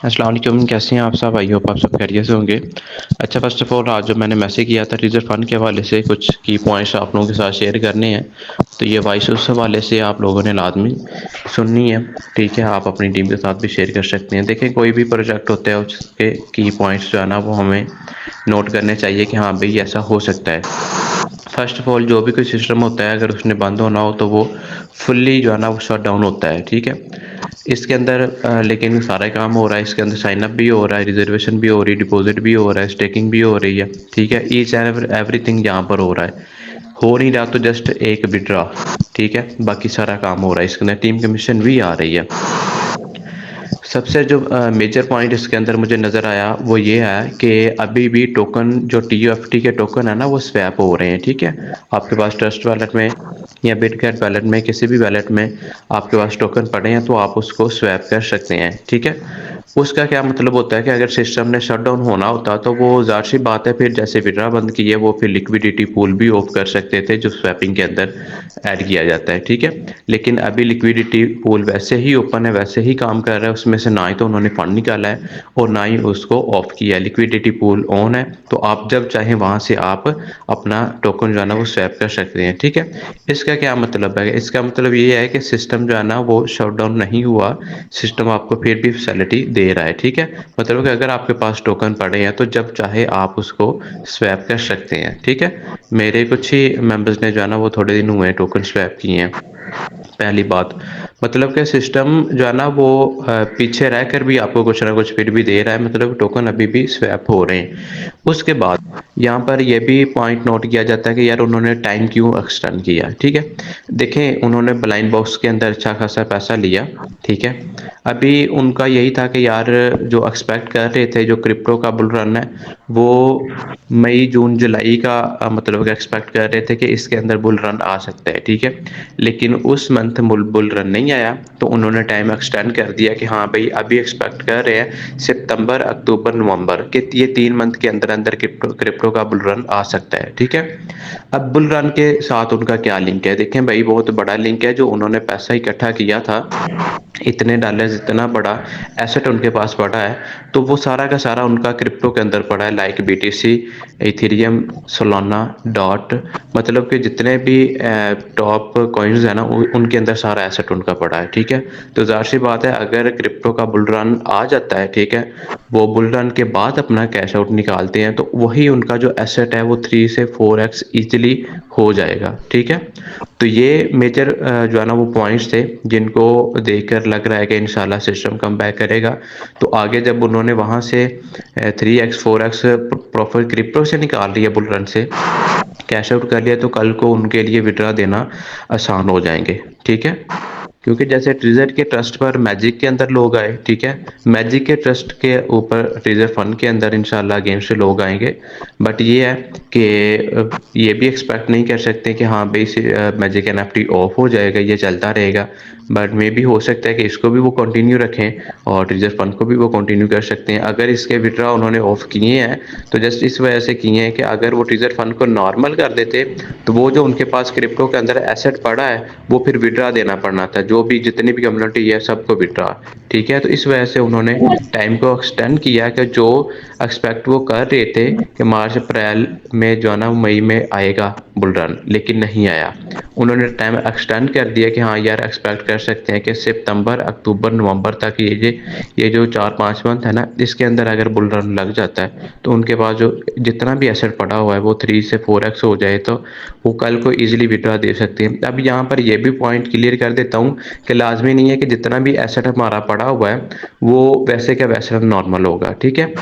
अस्सलाम वालेकुम, कैसे हैं आप सब? आई होप आप सब खैरियत से होंगे। अच्छा, फ़र्स्ट ऑफ़ ऑल आज जो मैंने मैसेज किया था रिज़र्व फ़ंड के हवाले से कुछ की पॉइंट्स आप लोगों के साथ शेयर करने हैं। तो ये वॉइस उस हवाले से आप लोगों ने लाज़मी सुननी है, ठीक है? आप अपनी टीम के साथ भी शेयर कर सकते हैं। देखें, कोई भी प्रोजेक्ट होता है उसके की पॉइंट्स जो है ना वो हमें नोट करने चाहिए कि हाँ भई ऐसा हो सकता है। फ़र्स्ट ऑफ़ ऑल जो भी कोई सिस्टम होता है अगर उसने बंद होना हो तो वो फुल्ली जो है ना वो शट डाउन होता है, ठीक है? इसके अंदर लेकिन सारा काम हो रहा है, इसके अंदर साइन अप भी हो रहा है, रिजर्वेशन भी हो रही है, डिपॉजिट भी हो रहा है, स्टेकिंग भी हो रही है, ठीक है? ईच एंड एवरीथिंग यहाँ पर हो रहा है। हो नहीं रहा तो जस्ट एक विड्रॉ, ठीक है? बाकी सारा काम हो रहा है, इसके अंदर टीम कमीशन भी आ रही है। सबसे जो मेजर पॉइंट इसके अंदर मुझे नज़र आया वो ये है कि अभी भी टोकन जो TUFT के टोकन है ना वो स्वैप हो रहे हैं, ठीक है? आपके पास ट्रस्ट वॉलेट में या बिटगेट वॉलेट में किसी भी वॉलेट में आपके पास टोकन पड़े हैं तो आप उसको स्वैप कर सकते हैं, ठीक है? उसका क्या मतलब होता है कि अगर सिस्टम ने शट डाउन होना होता तो वो ज़ाहिर सी बात है फिर जैसे विड्रा बंद की है वो फिर लिक्विडिटी पूल भी ऑफ कर सकते थे जो स्वैपिंग के अंदर ऐड किया जाता है, ठीक है? लेकिन अभी लिक्विडिटी पूल वैसे ही ओपन है, वैसे ही काम कर रहा है, उसमें से ना ही तो उन्होंने फंड निकाला है और ना ही उसको ऑफ किया है। लिक्विडिटी पूल ऑन है, तो आप जब चाहें वहाँ से आप अपना टोकन जो है ना वो स्वैप कर सकते हैं, ठीक है? इसका क्या मतलब है? इसका मतलब ये है कि सिस्टम जो है ना वो शट डाउन नहीं हुआ, सिस्टम आपको फिर भी फैसिलिटी दे रहा है, ठीक है? मतलब कि अगर आपके पास टोकन पड़े हैं तो जब चाहे आप उसको स्वैप कर सकते हैं, ठीक है? मेरे कुछ ही मेंबर्स ने जो है ना वो थोड़े दिन हुए टोकन स्वैप किए हैं। पहली बात मतलब कि सिस्टम जो है ना वो पीछे रहकर भी आपको कुछ ना कुछ फिर भी दे रहा है, मतलब टोकन अभी भी स्वैप हो रहे हैं। उसके बाद यहाँ पर यह भी पॉइंट नोट किया जाता है कि यार उन्होंने टाइम क्यों एक्सटेंड किया, ठीक है? देखें, उन्होंने ब्लाइंड बॉक्स के अंदर अच्छा खासा पैसा लिया, ठीक है? अभी उनका यही था कि यार जो एक्सपेक्ट कर रहे थे जो क्रिप्टो का बुल रन है वो मई जून जुलाई का मतलब एक्सपेक्ट कर रहे थे कि इसके अंदर बुल रन आ सकता है, ठीक है? लेकिन उस मंथ बुल रन नहीं आया तो उन्होंने टाइम एक्सटेंड कर दिया कि हाँ भाई अभी एक्सपेक्ट कर रहे हैं सितंबर अक्टूबर नवंबर के ये 3 मंथ के अंदर अंदर क्रिप्टो का बुल रन आ सकता है, ठीक है? अब बुल रन के साथ उनका क्या लिंक है? देखें भाई, बहुत बड़ा लिंक है। जो उन्होंने पैसा इकट्ठा किया था, इतने डॉलर्स, इतना बड़ा एसेट उनके पास पड़ा है, तो वो सारा का सारा उनका क्रिप्टो के अंदर पड़ा है, like BTC, Ethereum, Solana, dot, मतलब कि जितने भी टॉप कॉइन्स है ना उनके अंदर सारा एसेट उनका पड़ा है, ठीक है? तो जाहिर सी बात है अगर क्रिप्टो का बुल रन आ जाता है, ठीक है, वो बुल रन के बाद अपना कैश आउट निकालते हैं तो वही उनका जो एसेट है वो 3 से 4x इजीली हो जाएगा, ठीक है? तो ये मेजर जो है ना वो पॉइंट्स थे जिनको देखकर लग रहा है कि इंशाल्लाह सिस्टम कम बैक करेगा। तो आगे जब उन्होंने वहाँ से 3x 4x प्रॉफिट क्रिप्टो से निकाल लिया, बुल रन से कैश आउट कर लिया, तो कल को उनके लिए विड्रा देना आसान हो जाएंगे, ठीक है? क्योंकि जैसे ट्रिजर के ट्रस्ट पर मैजिक के अंदर लोग आए, ठीक है? मैजिक के ट्रस्ट के ऊपर ट्रिजर फंड के अंदर इंशाल्लाह गेम से लोग आएंगे। बट ये है कि ये भी एक्सपेक्ट नहीं कर सकते कि हाँ भाई मैजिक NFT ऑफ हो जाएगा, ये चलता रहेगा। बट मे भी हो सकता है कि इसको भी वो कंटिन्यू रखें और ट्रिजर फंड को भी वो कंटिन्यू कर सकते हैं। अगर इसके विड्रा उन्होंने ऑफ किए हैं तो जस्ट इस वजह से किए हैं कि अगर वो ट्रिजर फंड को नॉर्मल कर देते तो वो जो उनके पास क्रिप्टो के अंदर एसेट पड़ा है वो फिर विड्रा देना पड़ना था, जो भी जितनी भी कम्युनिटी है सबको विड्रा, ठीक है? तो इस वजह से उन्होंने टाइम को एक्सटेंड किया कि जो एक्सपेक्ट वो कर रहे थे कि मार्च अप्रैल में जो है ना मई में आएगा बुल रन, लेकिन नहीं आया। उन्होंने टाइम एक्सटेंड कर दिया कि हाँ यार एक्सपेक्ट कर सकते हैं कि सितंबर अक्टूबर नवंबर तक ये जो 4-5 मंथ है ना इसके अंदर अगर बुल रन लग जाता है तो उनके पास जो जितना भी एसेट पड़ा हुआ है वो 3 से 4x हो जाए तो वो कल को इजीली विड्रा दे सकते हैं। अब यहाँ पर ये भी पॉइंट क्लियर कर देता हूँ कि लाजमी नहीं है कि जितना भी एसेट हमारा पड़ा हुआ है वो वैसे का वैसा नॉर्मल होगा, ठीक है?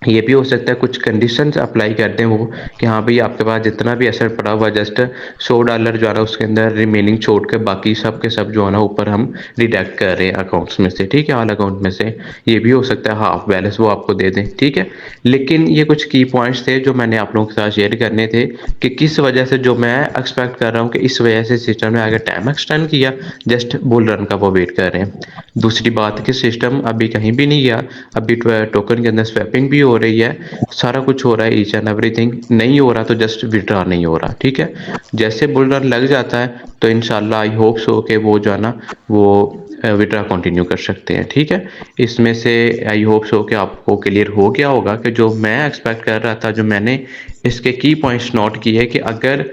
ये भी हो सकता है कुछ कंडीशंस अप्लाई कर दें वो कि हाँ भाई आपके पास जितना भी एसेट पड़ा हुआ जस्ट $100 जो है ना उसके अंदर रिमेनिंग छोड़ के बाकी सब के सब जो है ना ऊपर हम डिडक्ट कर रहे हैं अकाउंट्स में से, ठीक है, ऑल अकाउंट में से। ये भी हो सकता है हाफ बैलेंस वो आपको दे दें, ठीक है? लेकिन ये कुछ की पॉइंट्स थे जो मैंने आप लोगों के साथ शेयर करने थे कि किस वजह से जो मैं एक्सपेक्ट कर रहा हूँ कि इस वजह से सिस्टम ने आगे टाइम एक्सटेंड किया, जस्ट बुल रन का वो वेट कर रहे हैं। दूसरी बात कि सिस्टम अभी कहीं भी नहीं गया, अभी टोकन के अंदर स्वैपिंग भी हो रही है, सारा कुछ हो रहा है, ईच एंड एवरीथिंग नहीं हो रहा तो जस्ट विड्रॉ नहीं हो रहा, ठीक है? जैसे बुल रन लग जाता है तो इंशाल्लाह आई होप सो कि वो जो है ना वो विड्रा कंटिन्यू कर सकते हैं। ठीक है, इसमें से आई होप सो कि आपको क्लियर हो गया होगा कि जो मैं एक्सपेक्ट कर रहा था, जो मैंने इसके की पॉइंट्स नोट किए कि अगर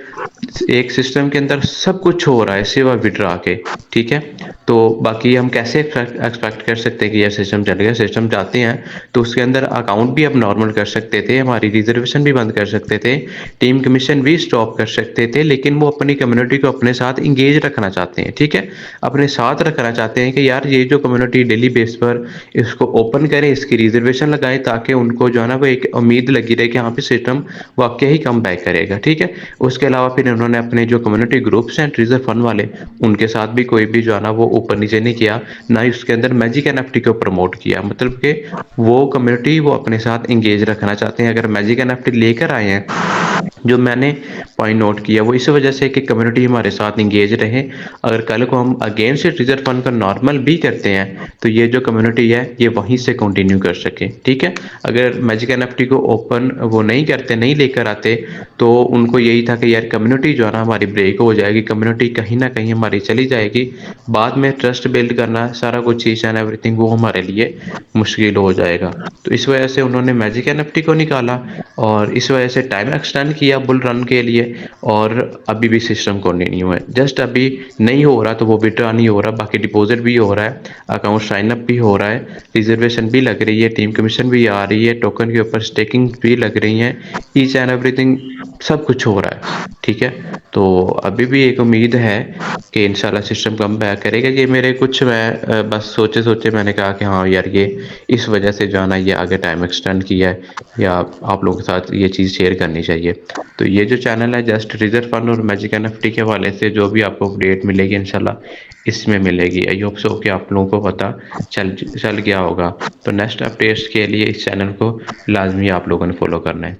एक सिस्टम के अंदर सब कुछ हो रहा है सिवा विड्रा के, ठीक है, तो बाकी हम कैसे एक्सपेक्ट कर सकते हैं कि यह सिस्टम चलेगा। सिस्टम जाते हैं तो उसके अंदर अकाउंट भी अब नॉर्मल कर सकते थे, हमारी रिजर्वेशन भी बंद कर सकते थे, टीम कमीशन भी स्टॉप कर सकते थे, लेकिन वो अपनी कम्युनिटी को अपने साथ इंगेज रखना चाहते हैं। ठीक है, अपने साथ रखना चाहते हैं कि यार ये जो कम्युनिटी डेली बेस पर इसको ओपन करें, इसकी रिजर्वेशन लगाएं, ताकि उनको जो है ना वो एक उम्मीद लगी रहे कि यहाँ पे सिस्टम वाकई ही कम बैक करेगा। ठीक है, उसके अलावा फिर उन्होंने अपने जो कम्युनिटी ग्रुप्स हैं ट्रेजर फंड वाले, उनके साथ भी कोई भी जो है ना वो ऊपर नीचे नहीं किया, ना ही उसके अंदर मैजिक एनएफटी को प्रमोट किया। मतलब कि वो कम्युनिटी वो अपने साथ इंगेज रखना चाहते हैं। अगर मैजिक एनएफटी लेकर आए हैं, जो मैंने पॉइंट नोट किया वो इस वजह से कि कम्युनिटी हमारे साथ इंगेज रहे। अगर कल को हम अगेन से ट्रेजर फंड का नॉर्मल भी करते हैं तो ये जो कम्युनिटी है ये वहीं से कंटिन्यू कर सके। ठीक है, अगर मैजिक एनएफटी को ओपन वो नहीं करते, नहीं लेकर आते, तो उनको यही था कि यार कम्युनिटी जो है ना हमारी ब्रेक हो जाएगी, कम्युनिटी कहीं ना कहीं हमारी चली जाएगी, बाद में ट्रस्ट बिल्ड करना सारा कुछ चीज़ एंड एवरीथिंग वो हमारे लिए मुश्किल हो जाएगा। तो इस वजह से उन्होंने मैजिक एनएफटी को निकाला और इस वजह से टाइम एक्सटेंड किया बुल रन के लिए, और अभी भी सिस्टम कंटिन्यू है। जस्ट अभी नहीं हो रहा तो वो विड्रॉ नहीं हो रहा, बाकी डिपॉजिट भी हो रहा है, अकाउंट साइन अप भी हो रहा है, रिजर्वेशन भी लग रही है, टीम कमीशन भी आ रही है, टोकन के ऊपर स्टेकिंग भी लग रही है, ईच एंड एवरीथिंग सब कुछ हो रहा है। ठीक है, तो अभी भी एक उम्मीद है कि इंशाल्लाह सिस्टम कम बैक करेगा। ये मेरे कुछ मैं बस सोचे सोचे मैंने कहा कि हाँ यार ये इस वजह से जाना, ये आगे टाइम एक्सटेंड किया है, या आप लोगों के साथ ये चीज़ शेयर करनी चाहिए। तो ये जो चैनल है जस्ट रिजर्व फंड और मैजिक एनएफटी के हवाले से जो भी आपको अपडेट मिलेगी इंशाल्लाह इसमें मिलेगी। आई होप सो कि आप लोगों को पता चल गया होगा। तो नेक्स्ट अपडेट्स के लिए इस चैनल को लाजमी आप लोगों ने फॉलो करना है।